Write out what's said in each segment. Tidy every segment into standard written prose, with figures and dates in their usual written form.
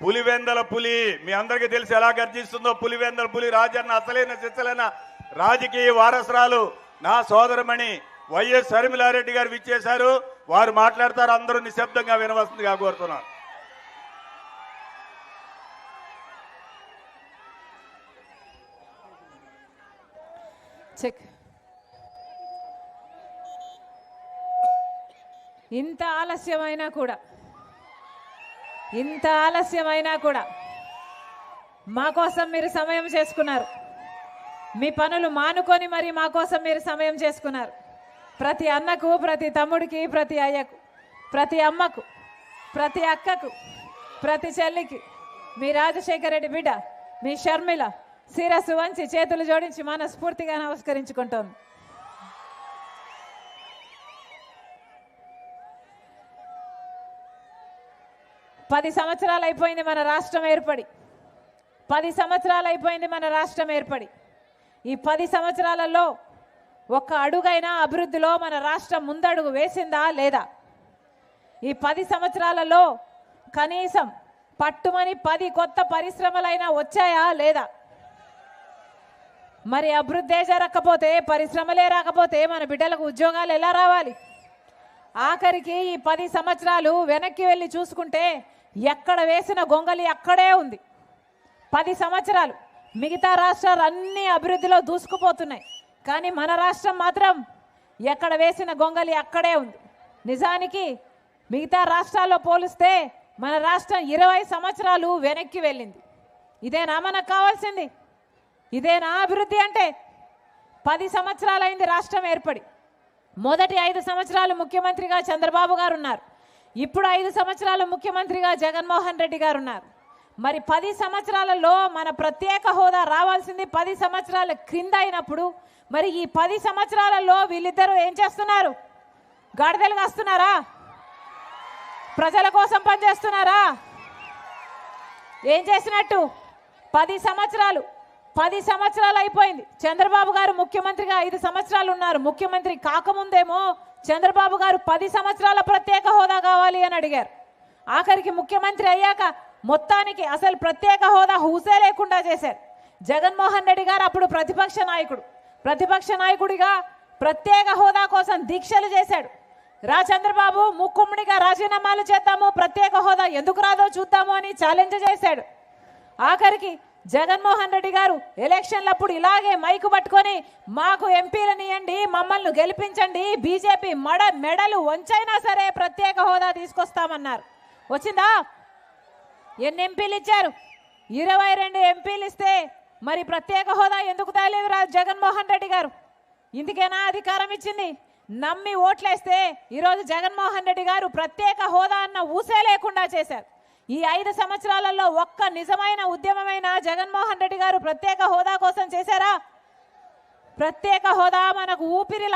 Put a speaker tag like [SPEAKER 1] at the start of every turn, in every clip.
[SPEAKER 1] పులివెందల పులి మీ అందరికీ తెలిసి ఎలా గర్జిస్తుందో పులివెందల పులి రాజన్న అసలైన సిసలైన రాజకీయ వారసురాలు నా సోదరమణి వైఎస్ షర్మిలారెడ్డి గారు విచ్చేశారు. వారు మాట్లాడతారు, అందరూ నిశ్శబ్దంగా వినవలసిందిగా కోరుతున్నాను.
[SPEAKER 2] ఇంత ఆలస్యమైనా కూడా మా కోసం మీరు సమయం చేసుకున్నారు. మీ పనులు మానుకొని మరి మా కోసం మీరు సమయం చేసుకున్నారు. ప్రతి అన్నకు, ప్రతి తమ్ముడికి, ప్రతి అయ్యకు, ప్రతి అమ్మకు, ప్రతి అక్కకు, ప్రతి చెల్లికి మీ రాజశేఖర రెడ్డి బిడ్డ మీ షర్మిల శిరస్సు వంచి చేతులు జోడించి మనస్ఫూర్తిగా నమస్కరించుకుంటోంది. పది సంవత్సరాలు అయిపోయింది మన రాష్ట్రం ఏర్పడి. 10 సంవత్సరాలు అయిపోయింది మన రాష్ట్రం ఏర్పడి. ఈ 10 సంవత్సరాలలో ఒక్క అడుగైనా అభివృద్ధిలో మన రాష్ట్రం ముందడుగు వేసిందా లేదా? ఈ 10 సంవత్సరాలలో కనీసం పట్టుమని 10 కొత్త పరిశ్రమలైనా వచ్చాయా లేదా? మరి అభివృద్ధే జరగకపోతే, పరిశ్రమలే రాకపోతే మన బిడ్డలకు ఉద్యోగాలు ఎలా రావాలి? ఆఖరికి ఈ 10 సంవత్సరాలు వెనక్కి వెళ్ళి చూసుకుంటే ఎక్కడ వేసిన గొంగలి అక్కడే ఉంది. 10 సంవత్సరాలు మిగతా రాష్ట్రాలు అన్ని అభివృద్ధిలో దూసుకుపోతున్నాయి, కానీ మన రాష్ట్రం మాత్రం ఎక్కడ వేసిన గొంగలి అక్కడే ఉంది. నిజానికి మిగతా రాష్ట్రాల్లో పోలిస్తే మన రాష్ట్రం 20 సంవత్సరాలు వెనక్కి వెళ్ళింది. ఇదేనా మనకు కావాల్సింది? ఇదేనా అభివృద్ధి అంటే? 10 సంవత్సరాలైంది రాష్ట్రం ఏర్పడి. మొదటి 5 సంవత్సరాలు ముఖ్యమంత్రిగా చంద్రబాబు గారు ఉన్నారు. ఇప్పుడు 5 సంవత్సరాలు ముఖ్యమంత్రిగా జగన్మోహన్ రెడ్డి గారు ఉన్నారు. మరి 10 సంవత్సరాలలో మన ప్రత్యేక హోదా రావాల్సింది 10 సంవత్సరాల క్రింద అయినప్పుడు మరి ఈ 10 సంవత్సరాలలో వీళ్ళిద్దరూ ఏం చేస్తున్నారు? గాడిదలు కాస్తున్నారా? ప్రజల కోసం పనిచేస్తున్నారా? ఏం చేసినట్టు? 10 సంవత్సరాలు అయిపోయింది. చంద్రబాబు గారు ముఖ్యమంత్రిగా 5 సంవత్సరాలు ఉన్నారు. ముఖ్యమంత్రి కాకముందేమో చంద్రబాబు గారు 10 సంవత్సరాల ప్రత్యేక హోదా కావాలి అని అడిగారు. ఆఖరికి ముఖ్యమంత్రి అయ్యాక మొత్తానికి అసలు ప్రత్యేక హోదా హూసే లేకుండా చేశారు. జగన్మోహన్ రెడ్డి గారు అప్పుడు ప్రతిపక్ష నాయకుడిగా ప్రత్యేక హోదా కోసం దీక్షలు చేశాడు. చంద్రబాబు ముక్కుమ్మడిగా రాజీనామాలు చేద్దాము, ప్రత్యేక హోదా ఎందుకు రాదో చూద్దాము అని ఛాలెంజ్ చేశాడు. ఆఖరికి జగన్మోహన్ రెడ్డి గారు ఎలక్షన్లప్పుడు ఇలాగే మైకు పట్టుకొని మాకు ఎంపీలను ఇవ్వండి, మమ్మల్ని గెలిపించండి, బీజేపీ మెడలు వంచైనా సరే ప్రత్యేక హోదా తీసుకొస్తామన్నారు. వచ్చిందా? ఎన్ని ఎంపీలు ఇచ్చారు? 22 ఎంపీలు ఇస్తే మరి ప్రత్యేక హోదా ఎందుకు తేలేదు జగన్మోహన్ రెడ్డి గారు? ఇందుకేనా అధికారం ఇచ్చింది? నమ్మి ఓట్లేస్తే ఈరోజు జగన్మోహన్ రెడ్డి గారు ప్రత్యేక హోదా అన్న ఊసే లేకుండా చేశారు. ఈ 5 సంవత్సరాలలో ఒక్క నిజమైన ఉద్యమమైన జగన్మోహన్ రెడ్డి గారు ప్రత్యేక హోదా కోసం చేశారా? ప్రత్యేక హోదా మనకు ఊపిరి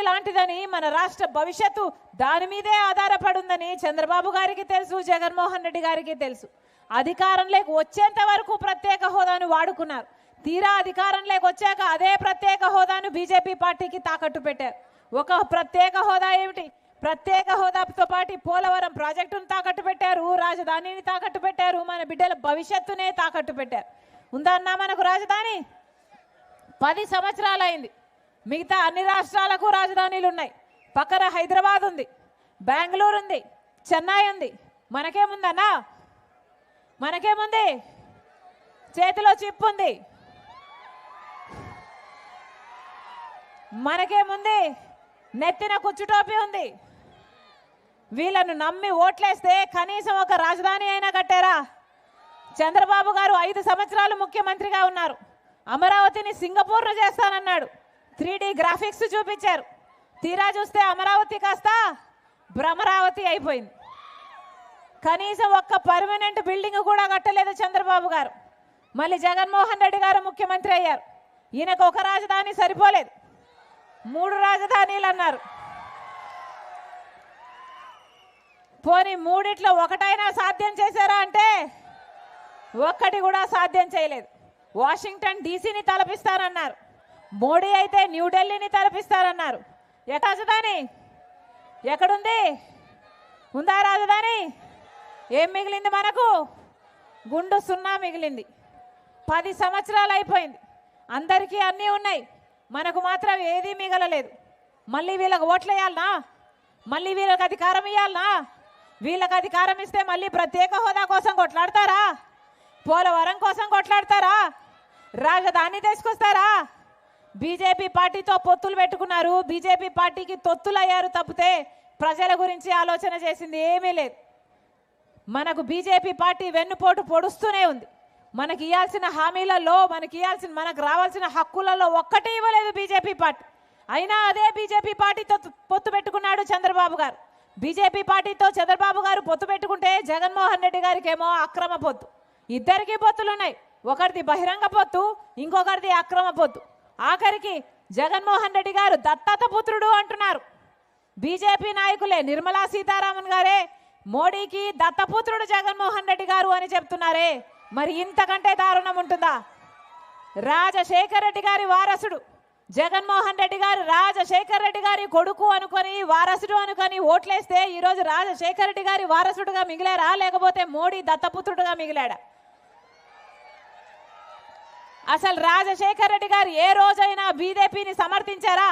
[SPEAKER 2] లాంటిదని, మన రాష్ట్ర భవిష్యత్తు దాని మీదే ఆధారపడి ఉందని చంద్రబాబు గారికి తెలుసు, జగన్మోహన్ రెడ్డి గారికి తెలుసు. అధికారంలోకి వచ్చేంత వరకు ప్రత్యేక హోదాను వాడుకున్నారు. తీరా అధికారంలోకి వచ్చాక అదే ప్రత్యేక హోదాను బీజేపీ పార్టీకి తాకట్టు పెట్టారు. ఒక ప్రత్యేక హోదా ఏమిటి? ప్రత్యేక హోదాతో పాటు పోలవరం ప్రాజెక్టును తాకట్టు పెట్టారు, రాజధానిని తాకట్టు పెట్టారు, మన బిడ్డల భవిష్యత్తునే తాకట్టు పెట్టారు. ఉందన్నా మనకు రాజధాని? 10 సంవత్సరాలు అయింది. మిగతా అన్ని రాష్ట్రాలకు రాజధానిలు ఉన్నాయి. పక్కన హైదరాబాద్ ఉంది, బెంగళూరు ఉంది, చెన్నై ఉంది. మనకేముందన్నా? మనకేముంది? చేతిలో చిప్ ఉంది. మనకేముంది? నెత్తిన కుచ్చుటోపి ఉంది. వీళ్ళను నమ్మి ఓట్లేస్తే కనీసం ఒక రాజధాని అయినా కట్టారా? చంద్రబాబు గారు 5 సంవత్సరాలు ముఖ్యమంత్రిగా ఉన్నారు. అమరావతిని సింగపూర్ను చేస్తానన్నాడు. 3D గ్రాఫిక్స్ చూపించారు. తీరా చూస్తే అమరావతి కాస్త భ్రమరావతి అయిపోయింది. కనీసం ఒక్క పర్మనెంట్ బిల్డింగ్ కూడా కట్టలేదు చంద్రబాబు గారు. మళ్ళీ జగన్మోహన్ రెడ్డి గారు ముఖ్యమంత్రి అయ్యారు. ఈయనకు ఒక రాజధాని సరిపోలేదు, 3 రాజధానీలు అన్నారు. పోనీ 3ట్లో ఒకటైనా సాధ్యం చేశారా అంటే ఒక్కటి కూడా సాధ్యం చేయలేదు. వాషింగ్టన్ డీసీని తలపిస్తారన్నారు, మోడీ అయితే న్యూఢిల్లీని తలపిస్తారన్నారు. రాజధాని ఎక్కడుంది? ఉందా రాజధాని? ఏం మిగిలింది మనకు? గుండు సున్నా మిగిలింది. 10 సంవత్సరాలు అయిపోయింది. అందరికీ అన్నీ ఉన్నాయి, మనకు మాత్రం ఏదీ మిగలలేదు. మళ్ళీ వీళ్ళకి ఓట్లు వేయాలనా? మళ్ళీ వీళ్ళకి అధికారం ఇవ్వాలనా? వీళ్ళకి అధికారం ఇస్తే మళ్ళీ ప్రత్యేక హోదా కోసం కొట్లాడతారా? పోలవరం కోసం కొట్లాడతారా? రాజధాని తీసుకొస్తారా? బీజేపీ పార్టీతో పొత్తులు పెట్టుకున్నారు, బీజేపీ పార్టీకి తొత్తులు అయ్యారు తప్పితే ప్రజల గురించి ఆలోచన చేసింది ఏమీ లేదు. మనకు బీజేపీ పార్టీ వెన్నుపోటు పొడుస్తూనే ఉంది. మనకి ఇవ్వాల్సిన హామీలలో, మనకు రావాల్సిన హక్కులలో ఒక్కటి ఇవ్వలేదు బీజేపీ పార్టీ. అయినా అదే బీజేపీ పార్టీతో పొత్తు పెట్టుకున్నాడు చంద్రబాబు గారు. బీజేపీ పార్టీతో చంద్రబాబు గారు పొత్తు పెట్టుకుంటే జగన్మోహన్ రెడ్డి గారికి ఏమో అక్రమ పొత్తు. ఇద్దరికీ పొత్తులున్నాయి, ఒకరిది బహిరంగ పొత్తు, ఇంకొకరిది అక్రమ పొత్తు. ఆఖరికి జగన్మోహన్ రెడ్డి గారు దత్తత పుత్రుడు అంటున్నారు. బీజేపీ నాయకులే, నిర్మలా సీతారామన్ గారే మోడీకి దత్తపుత్రుడు జగన్మోహన్ రెడ్డి గారు అని చెప్తున్నారే, మరి ఇంతకంటే దారుణం ఉంటుందా? రాజశేఖర రెడ్డి గారి వారసుడు జగన్మోహన్ రెడ్డి గారు రాజశేఖర రెడ్డి గారి కొడుకు అనుకొని, వారసుడు అనుకొని ఓట్లేస్తే ఈరోజు రాజశేఖర రెడ్డి గారి వారసుడుగా మిగిలారా, లేకపోతే మోడీ దత్తపుత్రుడుగా మిగిలాడా? అసలు రాజశేఖర రెడ్డి గారు ఏ రోజైనా బీజేపీని సమర్థించారా?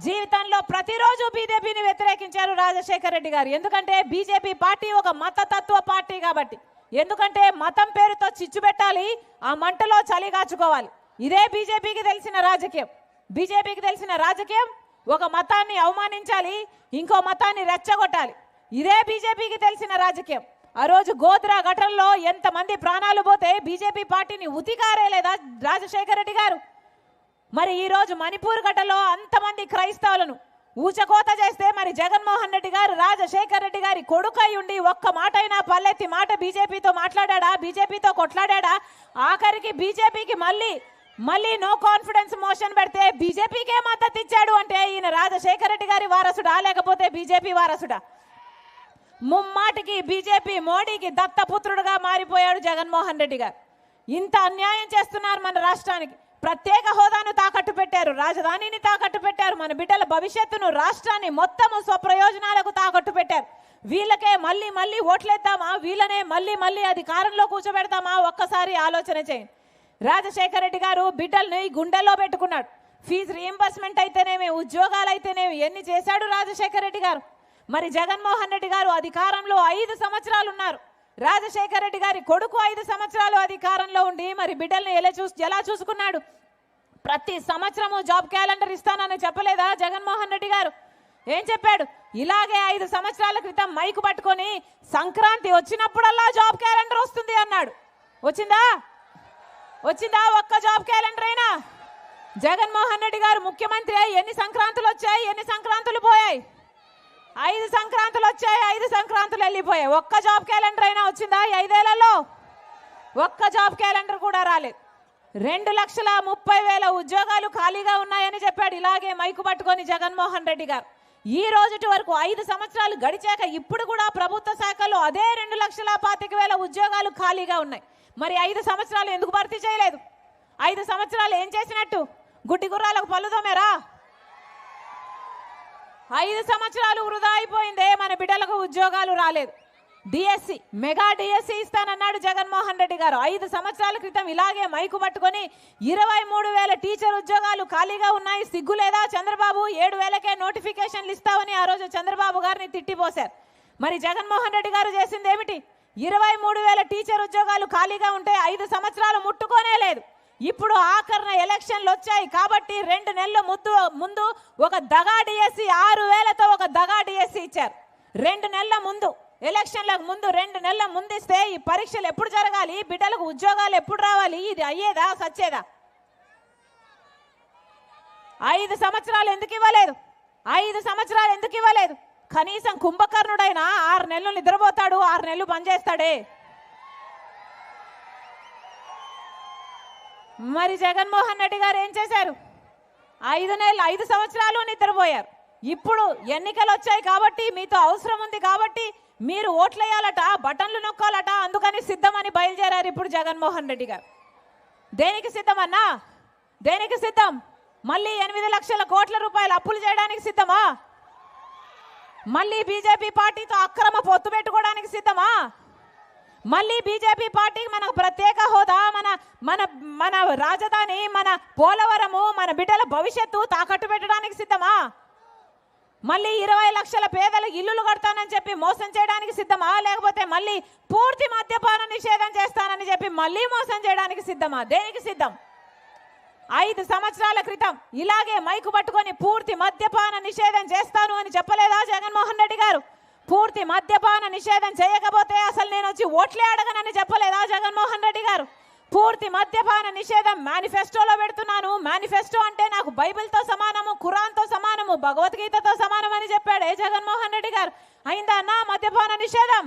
[SPEAKER 2] జీవితంలో ప్రతిరోజు బీజేపీని వ్యతిరేకించారు రాజశేఖర రెడ్డి గారు. ఎందుకంటే బీజేపీ పార్టీ ఒక మతతత్వ పార్టీ కాబట్టి. ఎందుకంటే మతం పేరుతో చిచ్చు పెట్టాలి, ఆ మంటలో చలిగాచుకోవాలి. ఇదే బీజేపీకి తెలిసిన రాజకీయం. బీజేపీకి తెలిసిన రాజకీయం ఒక మతాన్ని అవమానించాలి, ఇంకో మతాన్ని రెచ్చగొట్టాలి. ఇదే బీజేపీకి తెలిసిన రాజకీయం. ఆ రోజు గోద్రా ఘటనలో ఎంతమంది ప్రాణాలు పోతే బీజేపీ పార్టీని ఉతికారేలేదా రాజశేఖర రెడ్డి గారు? మరి ఈరోజు మణిపూర్ ఘటనలో అంతమంది క్రైస్తవులను ఊచకోత చేస్తే మరి జగన్మోహన్ రెడ్డి గారు రాజశేఖర రెడ్డి గారి కొడుకై ఉండి ఒక్క మాట అయినా పల్లెత్తి మాట బీజేపీతో మాట్లాడా? బీజేపీతో కొట్లాడా? ఆఖరికి బీజేపీకి మళ్ళీ నో కాన్ఫిడెన్స్ మోషన్ పెడితే బీజేపీకే మద్దతు ఇచ్చాడు అంటే ఈయన రాజశేఖర రెడ్డి గారి వారసుడా, లేకపోతే బీజేపీ వారసుడా? ముమ్మాటికి బీజేపీ మోడీకి దత్తపుత్రుడుగా మారిపోయాడు జగన్మోహన్ రెడ్డి గారు. ఇంత అన్యాయం చేస్తున్నారు మన రాష్ట్రానికి. ప్రత్యేక హోదాను తాకట్టు పెట్టారు, రాజధానిని తాకట్టు పెట్టారు, మన బిడ్డల భవిష్యత్తును, రాష్ట్రాన్ని మొత్తము స్వప్రయోజనాలకు తాకట్టు పెట్టారు. వీళ్ళకే మళ్ళీ ఓట్లేద్దామా? వీళ్ళనే మళ్ళీ అధికారంలో కూర్చోబెడతామా? ఒక్కసారి ఆలోచన చేయండి. రాజశేఖర రెడ్డి గారు బిడ్డల్ని గుండెల్లో పెట్టుకున్నాడు. ఫీజు రీయింబర్స్మెంట్ అయితేనేమి, ఉద్యోగాలు అయితేనేమి ఎన్ని చేశాడు రాజశేఖర రెడ్డి గారు. మరి జగన్మోహన్ రెడ్డి గారు అధికారంలో 5 సంవత్సరాలు ఉన్నారు. రాజశేఖర రెడ్డి గారి కొడుకు 5 సంవత్సరాలు అధికారంలో ఉండి మరి బిడ్డల్ని ఎలా చూసుకున్నాడు? ప్రతి సంవత్సరము జాబ్ క్యాలెండర్ ఇస్తానని చెప్పలేదా జగన్మోహన్ రెడ్డి గారు? ఏం చెప్పాడు? ఇలాగే 5 సంవత్సరాల క్రితం మైకు పట్టుకొని సంక్రాంతి వచ్చినప్పుడల్లా జాబ్ క్యాలెండర్ వస్తుంది అన్నాడు. వచ్చిందా? ఒక్క జాబ్ క్యాలెండర్ అయినా? జగన్మోహన్ రెడ్డి గారు ముఖ్యమంత్రి ఎన్ని సంక్రాంతులు వచ్చాయి, ఎన్ని సంక్రాంతులు పోయాయి? 5 సంక్రాంతులు వచ్చాయి, 5 సంక్రాంతులు వెళ్ళిపోయాయి. ఒక్క జాబ్ క్యాలెండర్ అయినా వచ్చిందా? 5 ఏళ్లలో ఒక్క జాబ్ క్యాలెండర్ కూడా రాలేదు. 2,30,000 ఉద్యోగాలు ఖాళీగా ఉన్నాయని చెప్పాడు ఇలాగే మైకు పట్టుకొని జగన్మోహన్ రెడ్డి గారు. ఈ రోజుటి వరకు 5 సంవత్సరాలు గడిచాక ఇప్పుడు కూడా ప్రభుత్వ శాఖలో అదే 2,25,000 ఉద్యోగాలు ఖాళీగా ఉన్నాయి. మరి 5 సంవత్సరాలు ఎందుకు భర్తీ చేయలేదు? 5 సంవత్సరాలు ఏం చేసినట్టు? గుడ్డి గుర్రాలకు పళ్ళు తోమేరా? 5 సంవత్సరాలు వృధా అయిపోయిందే, మన బిడ్డలకు ఉద్యోగాలు రాలేదు. డిఎస్సి, మెగా డిఎస్సి ఇస్తానన్నాడు జగన్మోహన్ రెడ్డి గారు. 5 సంవత్సరాల క్రితం ఇలాగే మైకు పట్టుకొని 23,000 టీచర్ ఉద్యోగాలు ఖాళీగా ఉన్నాయి, సిగ్గు లేదా చంద్రబాబు? 7,000కే నోటిఫికేషన్లు ఇస్తామని ఆ రోజు చంద్రబాబు గారిని తిట్టిపోశారు. మరి జగన్మోహన్ రెడ్డి గారు చేసింది ఏమిటి? 23,000 టీచర్ ఉద్యోగాలు ఖాళీగా ఉంటే 5 సంవత్సరాలు ముట్టుకోనే లేదు. ఇప్పుడు ఆఖరణ ఎలక్షన్లు వచ్చాయి కాబట్టి 2 నెలల ముందు ఒక దగా డిఎస్సి 6,000తో ఒక దగా డిఎస్సి ఇచ్చారు. 2 నెలల ముందు, ఎలక్షన్లకు ముందు 2 నెలల ముందు ఇస్తే ఈ పరీక్షలు ఎప్పుడు జరగాలి? బిడ్డలకు ఉద్యోగాలు ఎప్పుడు రావాలి? ఇది అయ్యేదా సచ్చేదా? 5 సంవత్సరాలు ఎందుకు ఇవ్వలేదు? 5 సంవత్సరాలు ఎందుకు ఇవ్వలేదు? కనీసం కుంభకర్ణుడైనా 6 నెలలు నిద్రపోతాడు, 6 నెలలు పనిచేస్తాడే. మరి జగన్మోహన్ రెడ్డి గారు ఏం చేశారు? 5 సంవత్సరాలు నిద్రపోయారు. ఇప్పుడు ఎన్నికలు వచ్చాయి కాబట్టి, మీతో అవసరం ఉంది కాబట్టి మీరు ఓట్లేయాలట, బటన్లు నొక్కాలట, అందుకని సిద్ధమని బయలుదేరారు ఇప్పుడు జగన్మోహన్ రెడ్డి గారు. దేనికి సిద్ధమన్నా? దేనికి సిద్ధం? మళ్ళీ 8 లక్షల కోట్ల రూపాయలు అప్పులు చేయడానికి సిద్ధమా? మళ్ళీ బీజేపీ పార్టీతో అక్రమ పొత్తు పెట్టుకోవడానికి సిద్ధమా? మళ్ళీ బీజేపీ పార్టీకి మనకు ప్రత్యేక హోదా, మన మన మన రాజధాని, మన పోలవరము, మన బిడ్డల భవిష్యత్తు తాకట్టు పెట్టడానికి సిద్ధమా? మళ్ళీ 20 లక్షల పేదలు ఇల్లులు కడతానని చెప్పి మోసం చేయడానికి సిద్ధమా? లేకపోతే మళ్ళీ పూర్తి మద్యపాన నిషేధం చేస్తానని చెప్పి మళ్ళీ మోసం చేయడానికి సిద్ధమా? దేనికి సిద్ధం? 5 సంవత్సరాల క్రితం ఇలాగే మైకు పట్టుకొని పూర్తి మద్యపాన నిషేధం చేస్తాను అని చెప్పలేదా జగన్మోహన్ రెడ్డి గారు? పూర్తి మద్యపాన నిషేధం చేయకపోతే అసలు నేను వచ్చి ఓట్లే అడగనని చెప్పలేదా జగన్మోహన్ రెడ్డి గారు? పూర్తి మద్యపాన నిషేధం మేనిఫెస్టోలో పెడుతున్నాను, మేనిఫెస్టో అంటే నాకు బైబిల్తో సమానము, ఖురాన్తో సమానము, భగవద్గీతతో సమానం అని చెప్పాడే జగన్మోహన్ రెడ్డి గారు. అయిందా అన్న మద్యపాన నిషేధం?